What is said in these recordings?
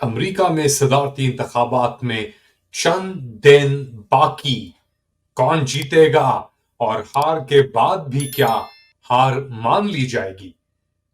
America में सदारती इंतखाबात में चंद दिन बाकी, कौन जीतेगा और हार के बाद भी क्या हार मान ली जाएगी?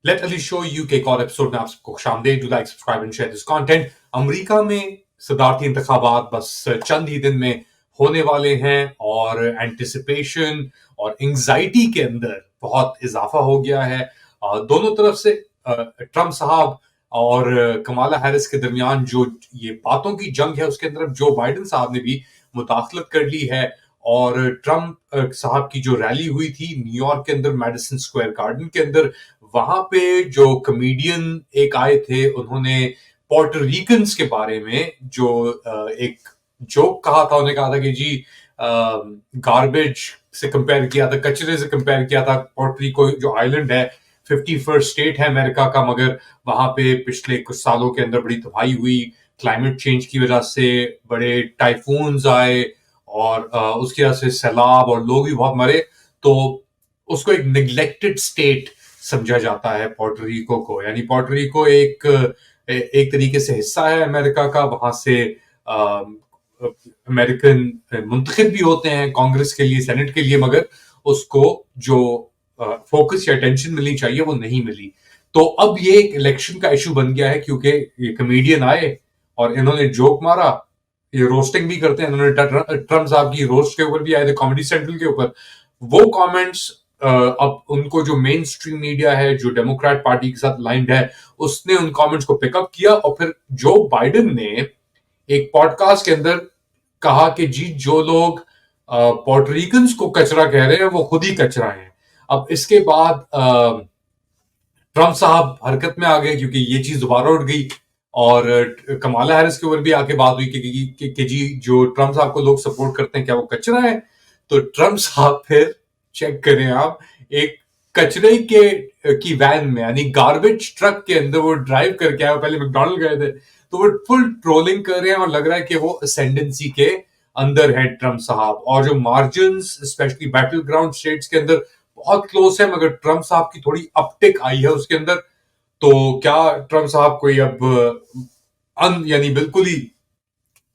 लेट अली शो यू के एक और एपिसोड में आप सबको खुशामदीद। Do like, subscribe and share this content. America में सदारती इंतखाबात बस चंद ही दिन में होने वाले हैं और एंटिसिपेशन और एंजाइटी के अंदर बहुत इजाफा हो गया है। दोनों तरफ से ट्रंप साहब और कमाला हैरिस के दरमियान जो ये बातों की जंग है, उसके अंदर जो बाइडेन साहब ने भी मुदाखलत कर ली है। और ट्रंप साहब की जो रैली हुई थी न्यूयॉर्क के अंदर मैडिसन स्क्वायर गार्डन के अंदर, वहां पे जो कमेडियन एक आए थे, उन्होंने पोर्टो रिकन्स के बारे में जो एक जोक कहा था। उन्होंने कहा था कि जी गार्बेज से कंपेयर किया था, कचरे से कंपेयर किया था पोर्टो रिको जो आइलैंड है, 51st स्टेट है अमेरिका का, मगर वहां पे पिछले कुछ सालों के अंदर बड़ी तबाही हुई। क्लाइमेट चेंज की वजह से बड़े टाइफून्स आए और उसकी वजह से सैलाब और लोग भी बहुत मरे। तो उसको एक निग्लेक्टेड स्टेट समझा जाता है पोर्टो रिको को। यानी पोर्टो रिको एक तरीके से हिस्सा है अमेरिका का। वहां से अमेरिकन मुंतखब भी होते हैं कांग्रेस के लिए, सेनेट के लिए, मगर उसको जो फोकस या अटेंशन मिलनी चाहिए वो नहीं मिली। तो अब ये एक इलेक्शन का इशू बन गया है, क्योंकि ये कमेडियन आए और इन्होंने जोक मारा। ये रोस्टिंग भी करते हैं, इन्होंने ट्रम्प साहब की रोस्ट के ऊपर भी आए थे, कॉमेडी सेंट्रल के ऊपर। वो कमेंट्स अब उनको जो मेन स्ट्रीम मीडिया है, जो डेमोक्रेट पार्टी के साथ लाइंड है, उसने उन कमेंट्स को पिकअप किया और फिर जो बाइडेन ने एक पॉडकास्ट के अंदर कहा कि जी जो लोग पोर्टो रिकन्स को कचरा कह रहे हैं वो खुद ही कचरा है। अब इसके बाद ट्रंप साहब हरकत में आ गए, क्योंकि ये चीज दोबारा उठ गई और कमाला हैरिस के ऊपर भी आके बात हुई कि जी जो ट्रंप साहब को लोग सपोर्ट करते हैं क्या वो कचरा है? तो ट्रंप साहब फिर चेक करें आप, एक कचरे की वैन में, यानी गार्बेज ट्रक के अंदर वो ड्राइव करके आए। पहले मैकडॉनल्ड गए थे, तो वो फुल ट्रोलिंग कर रहे हैं और लग रहा है कि वो असेंडेंसी के अंदर है ट्रंप साहब। और जो margin specially battle ground states के अंदर बहुत क्लोज है, मगर ट्रंप साहब की थोड़ी अपटिक आई है उसके अंदर। तो क्या ट्रंप साहब कोई अब यानी बिल्कुल ही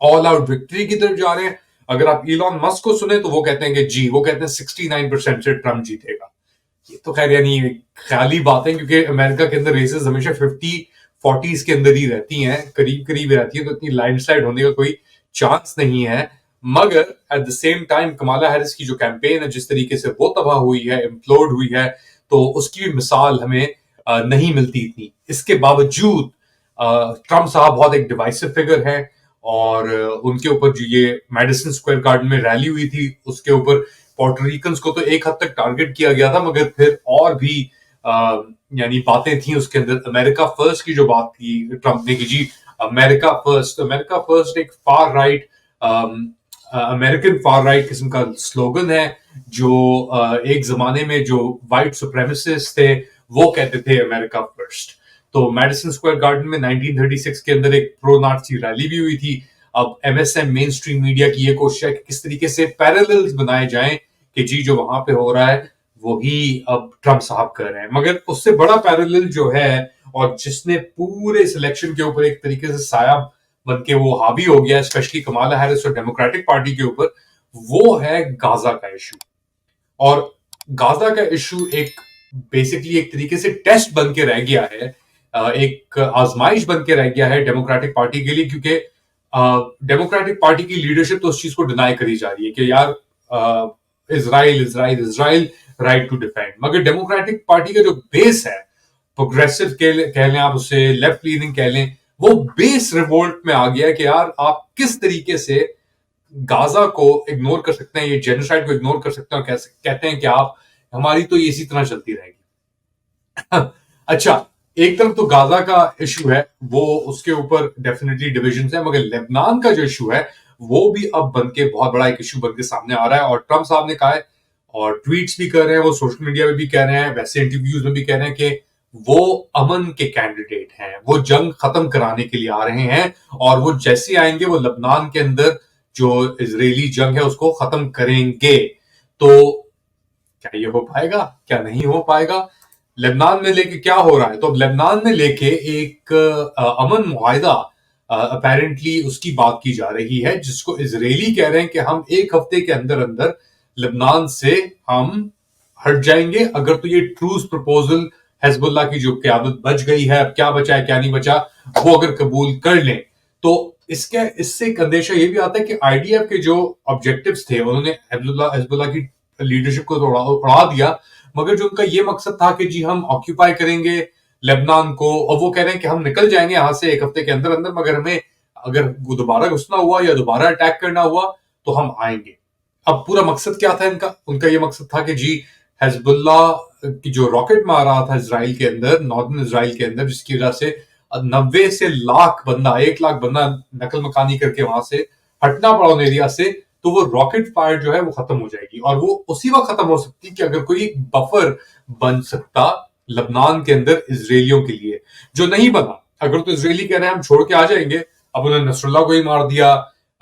ऑल आउट विक्ट्री की तरफ जा रहे हैं? अगर आप इलॉन मस्क को सुने तो वो कहते हैं कि जी, वो कहते हैं 69% से ट्रंप जीतेगा। ये तो खैर यानी ख्याली बात है, क्योंकि अमेरिका के अंदर रेसेस हमेशा 50-40s के अंदर ही रहती हैं, करीब करीब रहती हैं, तो इतनी लैंडस्लाइड होने का कोई चांस नहीं है। मगर at the same time Kamala Harris की जो कैंपेन है, जिस तरीके से वो तबाह हुई है, इम्प्लोड हुई है, तो उसकी भी मिसाल हमें नहीं मिलती इतनी। इसके बावजूद ट्रंप साहब बहुत एक डिवाइसिव फिगर है और उनके ऊपर जो ये मैडिसन स्क्वायर गार्डन में रैली हुई थी, उसके ऊपर पोर्टो रिकन्स को तो एक हद तक टारगेट किया गया था, मगर फिर और भी यानी बातें थी उसके अंदर। अमेरिका फर्स्ट की जो बात की ट्रंप ने, की जी अमेरिका फर्स्ट। अमेरिका फर्स्ट एक far right, American far right किस्म का स्लोगन है, जो एक जमाने में जो व्हाइट सुप्रेमेसिस्ट थे वो कहते थे अमेरिका फर्स्ट। तो मैडिसन स्क्वायर गार्डन में 1936 के अंदर एक प्रो नाजी रैली भी हुई थी। अब एमएसएम मेन स्ट्रीम मीडिया की ये कोशिश है कि किस तरीके से पैरेलल्स बनाए जाएं कि जी जो वहां पे हो रहा है वही अब ट्रंप साहब कर रहे हैं। मगर उससे बड़ा पैरेलल जो है, और जिसने पूरे सिलेक्शन के ऊपर एक तरीके से साया बन के वो हावी हो गया, स्पेशली कमाला हैरिस और डेमोक्रेटिक पार्टी के ऊपर, वो है गाजा का इशू। और गाजा का इशू एक बेसिकली एक तरीके से टेस्ट बन के रह गया है, एक आजमाइश बन के रह गया है डेमोक्रेटिक पार्टी के लिए, क्योंकि डेमोक्रेटिक पार्टी की लीडरशिप तो उस चीज को डिनाई करी जा रही है कि यार Israel Israel Israel, right to defend. मगर डेमोक्रेटिक पार्टी का जो बेस है, प्रोग्रेसिव कह लें आप उसे, लेफ्ट लीनिंग कह लें, वो बेस रिवोल्ट में आ गया कि यार आप किस तरीके से गाजा को इग्नोर कर सकते हैं, ये जेनोसाइड को इग्नोर कर सकते हैं, और कहते हैं कि आप हमारी तो ये इसी तरह चलती रहेगी। अच्छा, एक तरफ तो गाजा का इशू है, वो उसके ऊपर डेफिनेटली डिविजन है, मगर लेबनान का जो इशू है वो भी अब बन के बहुत बड़ा एक इशू बन के सामने आ रहा है। और ट्रंप साहब ने कहा है, और ट्वीट्स भी कर रहे हैं, वो सोशल मीडिया में भी कह रहे हैं, वैसे इंटरव्यूज में भी कह रहे हैं कि वो अमन के कैंडिडेट हैं, वो जंग खत्म कराने के लिए आ रहे हैं, और वो जैसे आएंगे वो लेबनान के अंदर जो इजरायली जंग है उसको खत्म करेंगे। तो क्या ये हो पाएगा, क्या नहीं हो पाएगा? लेबनान में लेके क्या हो रहा है? तो लेबनान में लेके एक अमन मुआहिदा अपेरेंटली उसकी बात की जा रही है, जिसको इजरायली कह रहे हैं कि हम एक हफ्ते के अंदर अंदर लेबनान से हम हट जाएंगे अगर तो ये ट्रूस प्रपोजल हिजबुल्लाह की जो क्यादत बच गई है, अब क्या बचा है क्या नहीं बचा, वो अगर कबूल कर लें तो इससे एक अंदेशा ये भी आता है कि आईडीएफ के जो ऑब्जेक्टिव्स थे उन्होंने हिजबुल्लाह की लीडरशिप को तो उड़ा दिया, मगर जो उनका ये मकसद था कि जी हम ऑक्यूपाई करेंगे लेबनान को, और वो कह रहे हैं कि हम निकल जाएंगे यहां से एक हफ्ते के अंदर अंदर, मगर हमें अगर दोबारा घुसना हुआ या दोबारा अटैक करना हुआ तो हम आएंगे। अब पूरा मकसद क्या था इनका? उनका ये मकसद था कि जी हिजबुल्लाह की जो रॉकेट मार रहा था इसराइल के अंदर, नॉर्दर्न इसराइल के अंदर, जिसकी वजह से 90 से लाख बंदा 1 लाख बंदा नकल मकानी करके वहां से हटना पड़ा उन एरिया से, तो वो रॉकेट फायर जो है वो खत्म हो जाएगी, और वो उसी वक्त खत्म हो सकती कि अगर कोई बफर बन सकता लबनान के अंदर इसराइलियों के लिए, जो नहीं बना। अगर तो इसराइली कह रहे हैं हम छोड़ के आ जाएंगे, अब उन्होंने नसरुल्लाह को ही मार दिया,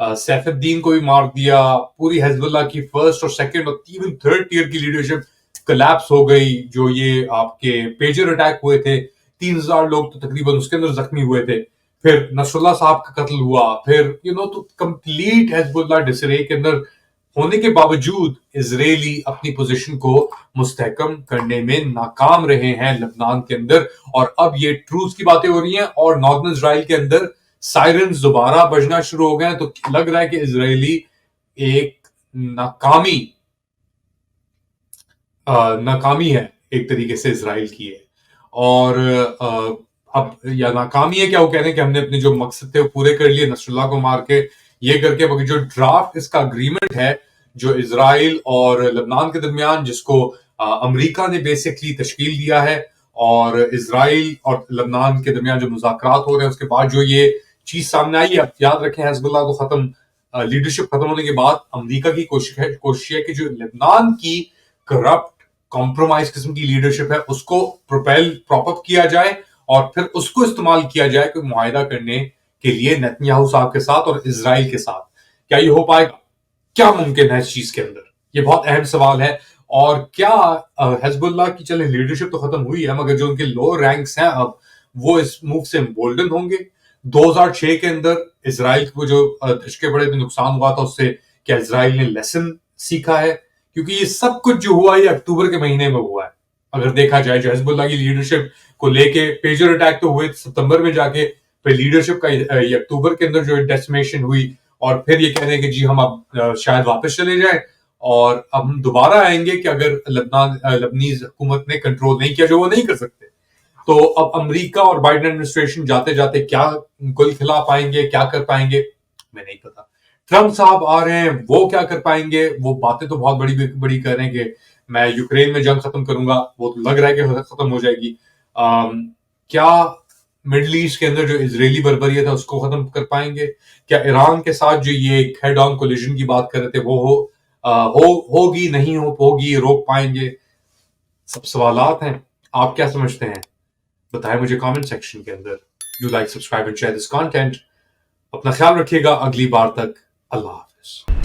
सैफुद्दीन को भी मार दिया, पूरी हिजबुल्लाह की फर्स्ट और सेकंड और इवन थर्ड टियर की लीडरशिप कोलैप्स हो गई। जो ये आपके पेजर अटैक हुए थे, 3000 लोग तो तकरीबन उसके अंदर जख्मी हुए थे, फिर नसरुल्लाह साहब का कत्ल हुआ, फिर तो कंप्लीट हिजबुल्लाह डिसरे के अंदर होने के बावजूद इजरायली अपनी पोजीशन को मुस्तहकम करने में नाकाम रहे हैं लेबनान के अंदर, और अब ये ट्रूथ की बातें हो रही हैं और नॉर्दर्न इजराइल के अंदर सायरन्स दोबारा बजना शुरू हो गए हैं, तो लग रहा है कि इजरायली एक नाकामी नाकामी है एक तरीके से इसराइल की है। और अब या नाकामी है क्या, वो कह रहे हैं कि हमने अपने जो मकसद थे वो पूरे कर लिए नसरुल्लाह को मार के, ये करके, मगर जो ड्राफ्ट इसका अग्रीमेंट है जो इसराइल और लेबनान के दरमियान, जिसको अमेरिका ने बेसिकली तश्कील दिया है, और इसराइल और लेबनान के दरमियान जो मुज़ाकरात हो रहे हैं उसके बाद जो ये चीज सामने आई है, याद रखें हिजबुल्लाह को खत्म लीडरशिप खत्म होने के बाद अमेरिका की कोशिश है कि जो लेबनान की करप्ट कॉम्प्रोमाइज किस्म की लीडरशिप है उसको प्रॉप अप किया जाए, और फिर उसको इस्तेमाल किया जाए कोई मुआहिदा करने के लिए नेतन्याहू साहब के साथ और इसराइल के साथ। क्या ये हो पाएगा? क्या मुमकिन है इस चीज के अंदर? ये बहुत अहम सवाल है। और क्या हिजबुल्लाह की चले लीडरशिप तो खत्म हुई है, मगर जो उनके लो रैंक्स हैं अब वो इस मूव से गोल्डन होंगे? 2006 के अंदर इसराइल को जो दशके बड़े नुकसान हुआ था, उससे क्या इसराइल ने लेसन सीखा है? क्योंकि ये सब कुछ जो हुआ ये अक्टूबर के महीने में हुआ है। अगर देखा जाए जो हिजबुल्लाह की लीडरशिप को लेके पेजर अटैक तो हुए सितंबर में जाके, फिर लीडरशिप का ये अक्टूबर के अंदर जो डेसिमेशन हुई, और फिर ये कह रहे हैं कि जी हम अब शायद वापस चले जाएं और अब हम दोबारा आएंगे कि अगर लबनीज हुकूमत ने कंट्रोल नहीं किया, जो वो नहीं कर सकते। तो अब अमेरिका और बाइडेन एडमिनिस्ट्रेशन जाते जाते क्या कुल खिला पाएंगे, क्या कर पाएंगे, मैं नहीं पता। ट्रंप साहब आ रहे हैं, वो क्या कर पाएंगे? वो बातें तो बहुत बड़ी बड़ी कर रहे हैं कि मैं यूक्रेन में जंग खत्म करूंगा, वो तो लग रहा है कि खत्म हो जाएगी। क्या मिडल ईस्ट के अंदर जो इजरायली बर्बरियत है उसको खत्म कर पाएंगे? क्या ईरान के साथ जो ये हेड ऑन कोलिजन की बात कर रहे थे वो होगी नहीं होगी, रोक पाएंगे? सब सवालात हैं। आप क्या समझते हैं? बताएं मुझे कमेंट सेक्शन के अंदर। Do like, subscribe and share this content. अपना ख्याल रखिएगा, अगली बार तक अल्लाह हाफिज।